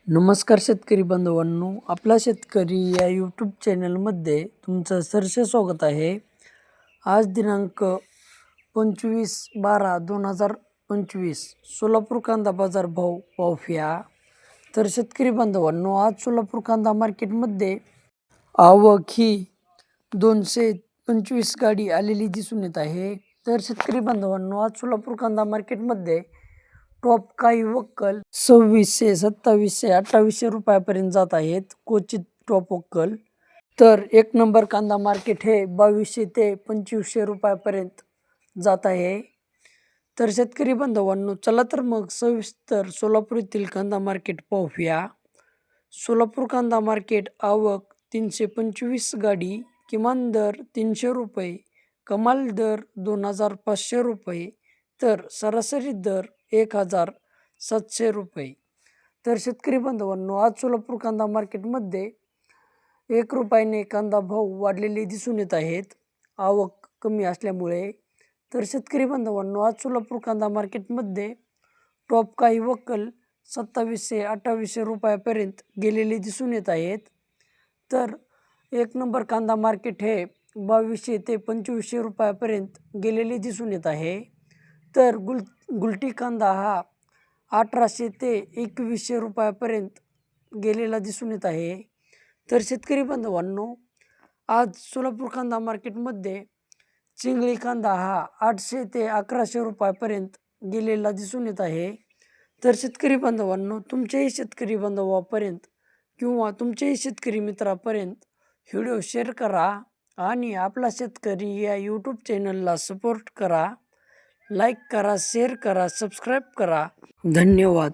नमस्कार शेतकरी बांधवांनो, आपला शेतकरी या यूट्यूब चॅनलमध्ये तुमचं सहर्ष स्वागत आहे. आज दिनांक 25/12/2025 सोलापूर कांदा बाजार भाव पाहूया. तर शेतकरी बांधवांनो, आज सोलापूर कांदा मार्केटमध्ये आवक ही 225 गाडी आलेली दिसून येत आहे. तर शेतकरी बांधवांनो, आज सोलापूर कांदा मार्केटमध्ये टॉप काही वक्कल 2600, 2700, 2800 रुपयापर्यंत जात आहेत. क्वचित टॉप वक्कल. तर एक नंबर कांदा मार्केट हे 2200 ते 2500 रुपयापर्यंत जात आहे. तर शेतकरी बांधवांनो, चला तर मग सविस्तर सोलापूर येथील कांदा मार्केट पाहूया. सोलापूर कांदा मार्केट आवक 325 गाडी, किमान दर 300 रुपये, कमाल दर 2500 रुपये, तर सरासरी दर 1700 रुपये. तर शेतकरी बांधवांनो, आज सोलापूर कांदा मार्केटमध्ये 1 रुपयाने कांदा भाव वाढलेले दिसून येत आहेत, आवक कमी असल्यामुळे. तर शेतकरी बांधवांनो, आज सोलापूर कांदा मार्केटमध्ये टॉप काही वक्कल 2700, 2800 रुपयापर्यंत गेलेले दिसून येत आहेत. तर एक नंबर कांदा मार्केट हे 2200 ते 2500 रुपयापर्यंत गेलेले दिसून येत आहे. तर गुलटी कांदा हा 1800 ते 2100 रुपयापर्यंत गेलेला दिसून येत आहे. तर शेतकरी बांधवांनो, आज सोलापूर कांदा मार्केटमध्ये चिंगळी कांदा हा 800 ते 1100 रुपयापर्यंत गेलेला दिसून येत आहे. तर शेतकरी बांधवांनो, तुमच्याही शेतकरी बांधवापर्यंत किंवा तुमच्याही शेतकरी मित्रापर्यंत व्हिडिओ शेअर करा आणि आपला शेतकरी या यूट्यूब चॅनलला सपोर्ट करा. लाईक करा, शेअर करा, सबस्क्राईब करा. धन्यवाद.